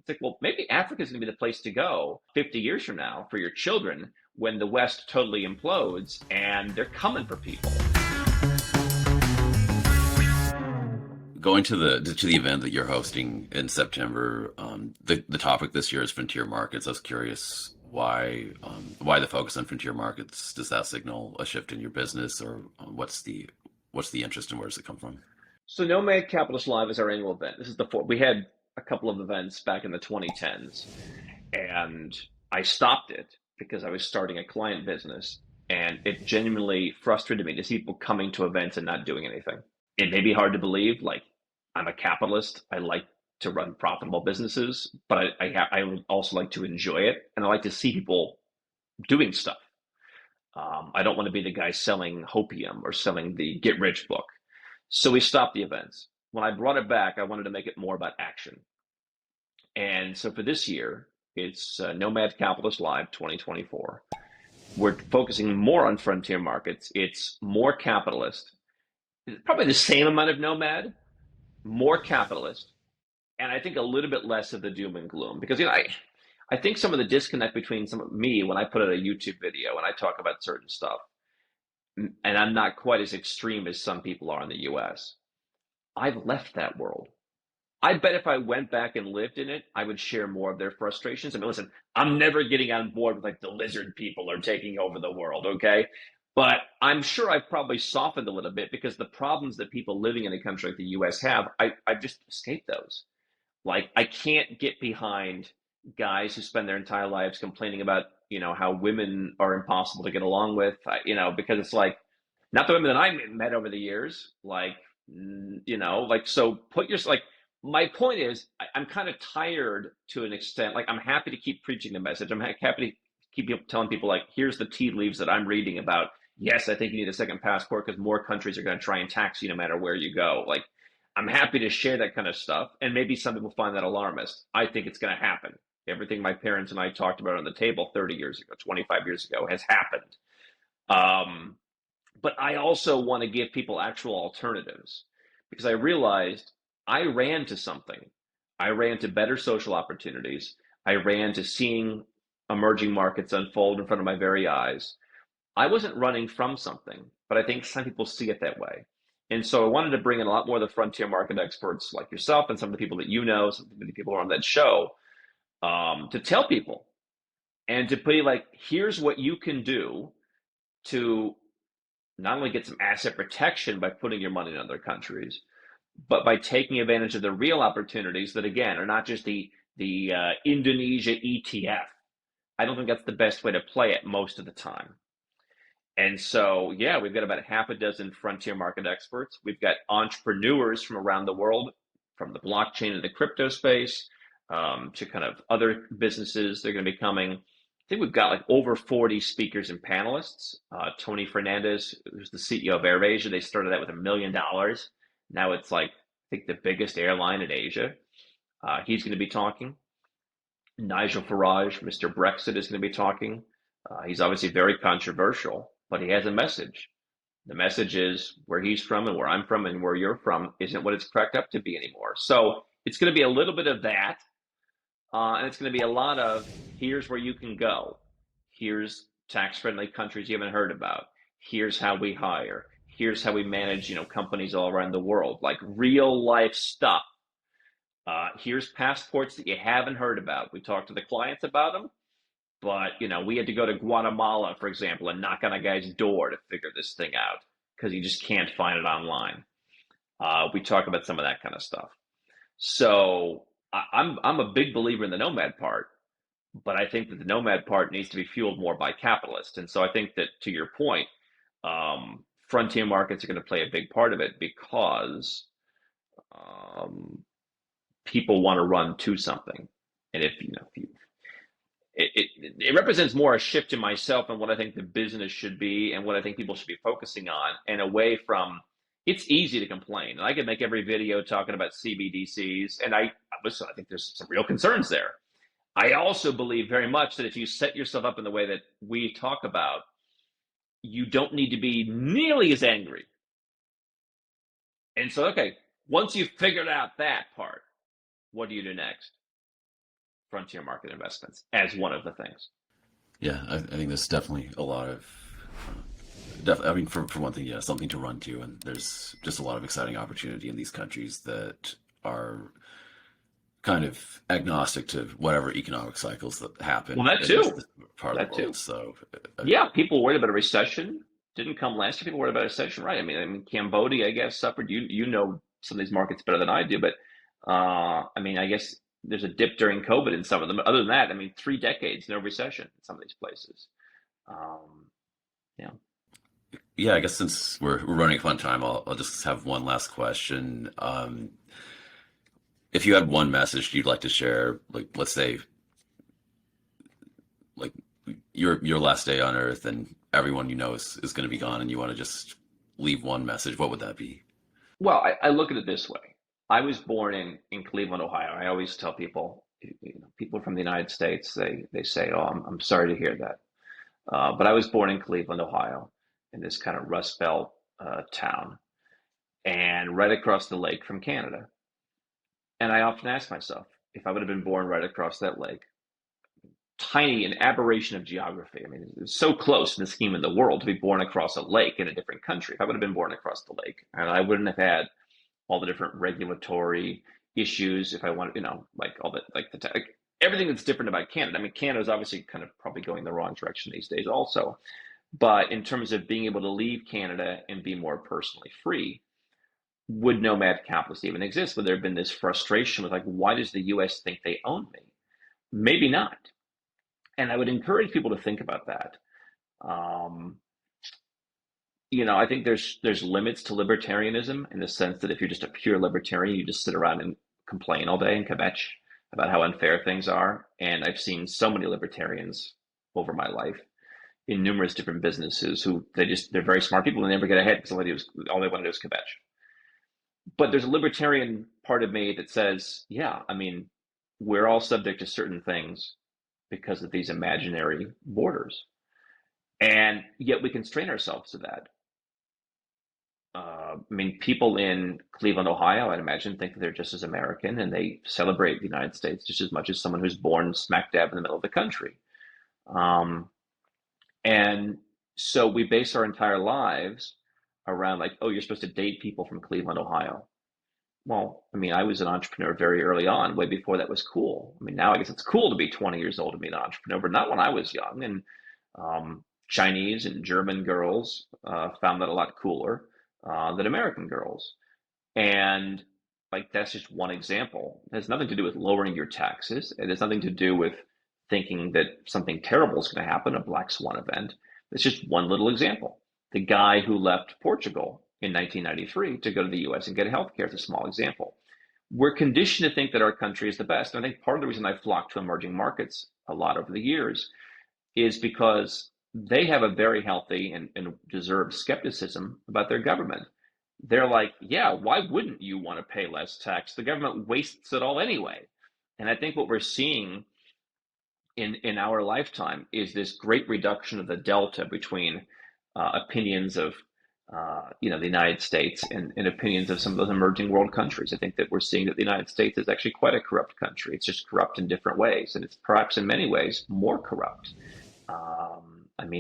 It's like, well, maybe Africa is going to be the place to go 50 years from now for your children when the West totally implodes and they're coming for people. Going to the event that you're hosting in September, the topic this year is frontier markets. I was curious why the focus on frontier markets. Does that signal a shift in your business, or what's the interest and where does it come from? So Nomad Capitalist Live is our annual event. This is the fourth. We had a couple of events back in the 2010s, and I stopped it because I was starting a client business, and it genuinely frustrated me to see people coming to events and not doing anything. It may be hard to believe, like I'm a capitalist. I like to run profitable businesses, but I would also like to enjoy it, and I like to see people doing stuff. I don't want to be the guy selling hopium or selling the get rich book. So we stopped the events. When I brought it back, I wanted to make it more about action. And so for this year, it's Nomad Capitalist Live 2024. We're focusing more on frontier markets. It's more capitalist, probably the same amount of nomad, more capitalist, and I think a little bit less of the doom and gloom. Because I think some of the disconnect between some of me when I put out a YouTube video and I talk about certain stuff, and I'm not quite as extreme as some people are in the US. I've left that world. I bet if I went back and lived in it, I would share more of their frustrations. I mean, listen, I'm never getting on board with like the lizard people are taking over the world, okay? But I'm sure I've probably softened a little bit because the problems that people living in a country like the US have, I've just escaped those. Like, I can't get behind guys who spend their entire lives complaining about, how women are impossible to get along with, because it's like, not the women that I met over the years, like, like, so like, my point is, I'm kind of tired to an extent. Like, I'm happy to keep preaching the message. I'm happy to keep telling people, like, here's the tea leaves that I'm reading about. Yes, I think you need a second passport because more countries are going to try and tax you no matter where you go. Like, I'm happy to share that kind of stuff. And maybe some people find that alarmist. I think it's going to happen. Everything my parents and I talked about on the table 30 years ago, 25 years ago has happened. Um, but I also want to give people actual alternatives because I realized I ran to something. I ran to better social opportunities. I ran to seeing emerging markets unfold in front of my very eyes. I wasn't running from something, but I think some people see it that way. And so I wanted to bring in a lot more of the frontier market experts like yourself and some of the people that you know, some of the people who are on that show, to tell people and to be like, here's what you can do to not only get some asset protection by putting your money in other countries, but by taking advantage of the real opportunities that, again, are not just the Indonesia ETF. I don't think that's the best way to play it most of the time. And so, yeah, we've got about half a dozen frontier market experts. We've got entrepreneurs from around the world, from the blockchain and the crypto space, to kind of other businesses. They're going to be coming. I think we've got like over 40 speakers and panelists. Tony Fernandez, who's the CEO of AirAsia, they started out with $1 million. Now it's like, I think the biggest airline in Asia. He's going to be talking. Nigel Farage, Mr. Brexit, is going to be talking. He's obviously very controversial, but he has a message. The message is where he's from and where I'm from and where you're from isn't what it's cracked up to be anymore. So it's going to be a little bit of that. And it's going to be a lot of here's where you can go. Here's tax friendly countries you haven't heard about. Here's how we hire. Here's how we manage, companies all around the world, like real life stuff. Here's passports that you haven't heard about. We talked to the clients about them, but we had to go to Guatemala, for example, and knock on a guy's door to figure this thing out because you just can't find it online. We talk about some of that kind of stuff. So I'm a big believer in the nomad part, but I think that the nomad part needs to be fueled more by capitalists. And so I think that to your point, frontier markets are going to play a big part of it because um, people want to run to something. And it represents more a shift in myself and what I think the business should be and what I think people should be focusing on and away from it's easy to complain. And I could make every video talking about CBDCs. And listen, I think there's some real concerns there. I also believe very much that if you set yourself up in the way that we talk about, you don't need to be nearly as angry. And so, okay, once you've figured out that part, what do you do next? frontier market investments as one of the things. Yeah, I think there's definitely a lot of, I mean, for one thing, yeah, something to run to, and there's just a lot of exciting opportunity in these countries that are kind of agnostic to whatever economic cycles that Well, happen that in too. this part of the That world. too. So, Yeah, people worried about a recession. Didn't come last year. People worried about a recession, right? Cambodia, I guess, suffered. You know some of these markets better than I do, but I guess there's a dip during COVID in some of them. Other than that, 3 decades, no recession in some of these places. Um, yeah. yeah, I guess since we're running up on time, I'll just have one last question. If you had one message you'd like to share, like let's say, like your last day on Earth, and everyone you know is going to be gone, and you want to just leave one message, what would that be? Well, I look at it this way. I was born in Cleveland, Ohio. I always tell people, people from the United States, they say, "Oh, I'm sorry to hear that." But I was born in Cleveland, Ohio, in this kind of Rust Belt town, and right across the lake from Canada. And I often ask myself, if I would have been born right across that lake, tiny, an aberration of geography. It's so close in the scheme of the world to be born across a lake in a different country. If I would have been born across the lake, and I wouldn't have had all the different regulatory issues, if I wanted, like all the like everything that's different about Canada. Canada's obviously kind of probably going the wrong direction these days, also. But in terms of being able to leave Canada and be more personally free, would Nomad Capitalist even exist? Would there have been this frustration with, like, why does the US think they own me? Maybe not. And I would encourage people to think about that. Um, I think there's limits to libertarianism, in the sense that if you're just a pure libertarian, you just sit around and complain all day and kvetch about how unfair things are. And I've seen so many libertarians over my life in numerous different businesses who they're very smart people and they never get ahead because all they want to do is kvetch. But there's a libertarian part of me that says, yeah, we're all subject to certain things because of these imaginary borders. And yet we constrain ourselves to that. People in Cleveland, Ohio, I'd imagine, think that they're just as American, and they celebrate the United States just as much as someone who's born smack dab in the middle of the country. Um, and so we base our entire lives around, like, oh, you're supposed to date people from Cleveland, Ohio. Well, I was an entrepreneur very early on, way before that was cool. Now I guess it's cool to be 20 years old and be an entrepreneur, but not when I was young. And Chinese and German girls found that a lot cooler than American girls. And, like, that's just one example. It has nothing to do with lowering your taxes. It has nothing to do with thinking that something terrible is going to happen, a black swan event. It's just one little example. The guy who left Portugal in 1993 to go to the US and get health care is a small example. We're conditioned to think that our country is the best. And I think part of the reason I flocked to emerging markets a lot over the years is because they have a very healthy and deserved skepticism about their government. They're like, yeah, why wouldn't you want to pay less tax? The government wastes it all anyway. And I think what we're seeing in our lifetime is this great reduction of the delta between opinions of the United States and opinions of some of those emerging world countries. I think that we're seeing that the United States is actually quite a corrupt country. It's just corrupt in different ways, and it's perhaps in many ways more corrupt.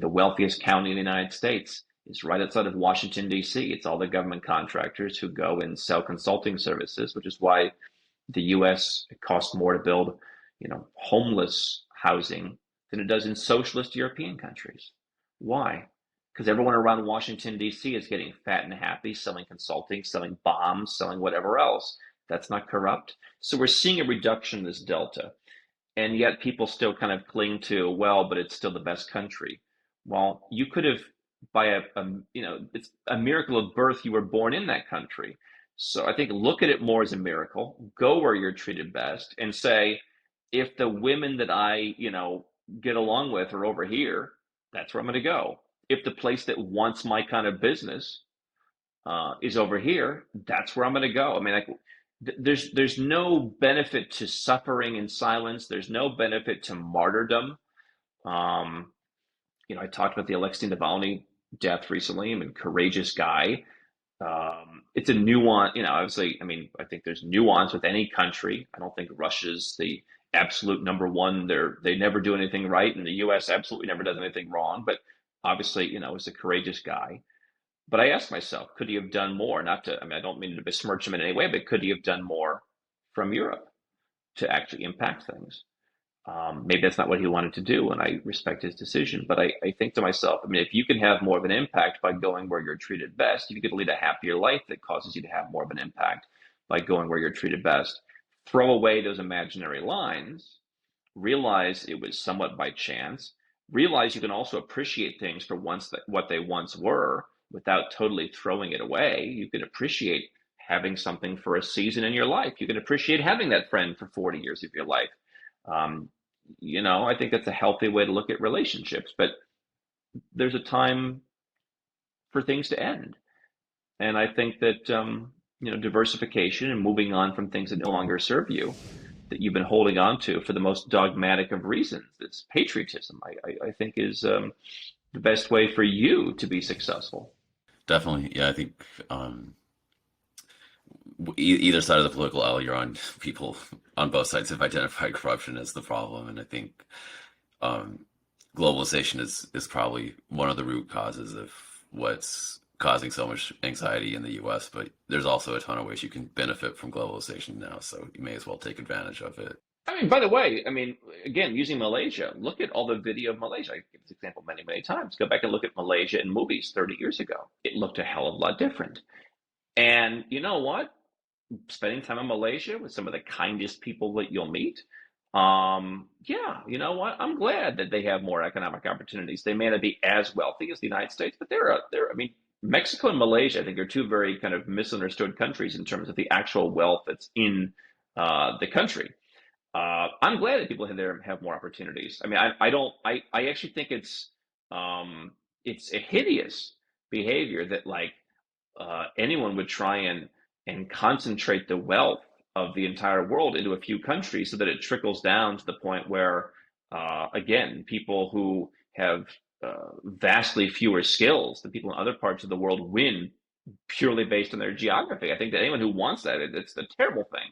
The wealthiest county in the United States is right outside of Washington, D.C. It's all the government contractors who go and sell consulting services, which is why the U.S. it costs more to build, homeless housing than it does in socialist European countries. Why? Because everyone around Washington, D.C. is getting fat and happy, selling consulting, selling bombs, selling whatever else. That's not corrupt. So we're seeing a reduction in this delta. And yet people still kind of cling to, well, but it's still the best country. Well, you could have, by it's a miracle of birth, you were born in that country. So I think look at it more as a miracle, go where you're treated best, and say, if the women that I, get along with are over here, that's where I'm going to go. If the place that wants my kind of business is over here, that's where I'm going to go. There's no benefit to suffering in silence. There's no benefit to martyrdom. Um, I talked about the Alexei Navalny death recently. Courageous guy. It's a nuance, obviously, I think there's nuance with any country. I don't think Russia's the absolute number one. They never do anything right, and the U.S. absolutely never does anything wrong. But obviously, was a courageous guy. But I asked myself, could he have done more? Not to, I mean, I don't mean to besmirch him in any way, but could he have done more from Europe to actually impact things? Maybe that's not what he wanted to do, and I respect his decision. But I think to myself, I mean, if you can have more of an impact by going where you're treated best, if you could lead a happier life that causes you to have more of an impact by going where you're treated best, throw away those imaginary lines, realize it was somewhat by chance, realize you can also appreciate things for what they once were without totally throwing it away. You can appreciate having something for a season in your life. You can appreciate having that friend for 40 years of your life. Um, I think that's a healthy way to look at relationships, but there's a time for things to end. And I think that, diversification and moving on from things that no longer serve you, that you've been holding on to for the most dogmatic of reasons, it's patriotism, I think is the best way for you to be successful. Definitely. Yeah, I think either side of the political aisle you're on, people on both sides have identified corruption as the problem, and I think um, globalization is probably one of the root causes of what's causing so much anxiety in the U.S. But there's also a ton of ways you can benefit from globalization now, so you may as well take advantage of it. I mean, by the way, I mean, again, using Malaysia, look at all the video of Malaysia. I give this example many, many times. Go back and look at Malaysia in movies 30 years ago. It looked a hell of a lot different. And you know what? Spending time in Malaysia with some of the kindest people that you'll meet. Yeah, you know what? I'm glad that they have more economic opportunities. They may not be as wealthy as the United States, but I mean, Mexico and Malaysia, I think, are two very kind of misunderstood countries in terms of the actual wealth that's in the country. I'm glad that people there have more opportunities. I mean, I don't, I actually think it's a hideous behavior that like anyone would try and concentrate the wealth of the entire world into a few countries so that it trickles down to the point where, again, people who have vastly fewer skills than people in other parts of the world win purely based on their geography. I think that anyone who wants that, it's a terrible thing.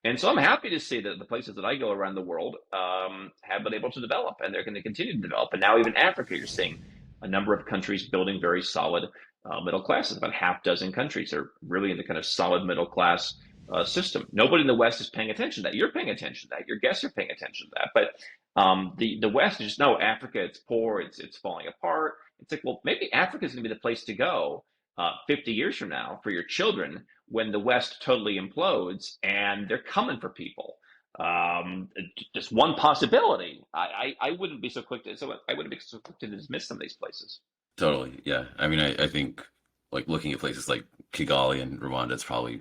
And so I'm happy to see that the places that I go around the world have been able to develop, and they're going to continue to develop. And now even Africa, you're seeing a number of countries building very solid middle classes. About half dozen countries are really in the kind of solid middle class system. Nobody in the West is paying attention to that. You're paying attention to that. Your guests are paying attention to that. But the West is just, no, Africa, it's poor, it's falling apart. It's like, well, maybe Africa is going to be the place to go 50 years from now for your children when the West totally implodes and they're coming for people. Just one possibility. I wouldn't be so quick to I wouldn't be so quick to dismiss some of these places. Totally. Yeah. I mean, I think like looking at places like Kigali and Rwanda, it's probably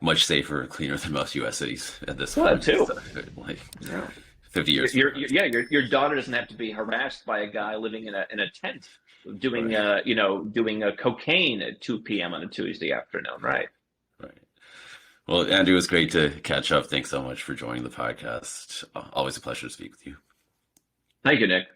much safer and cleaner than most U.S. cities at this Well, that point. too. So, like Yeah. 50 years from Your, now. your daughter doesn't have to be harassed by a guy living in a tent doing Right. doing cocaine at 2 p.m. on a Tuesday afternoon, right? Right. Well, Andrew, it was great to catch up. Thanks so much for joining the podcast. Always a pleasure to speak with you. Thank you, Nick.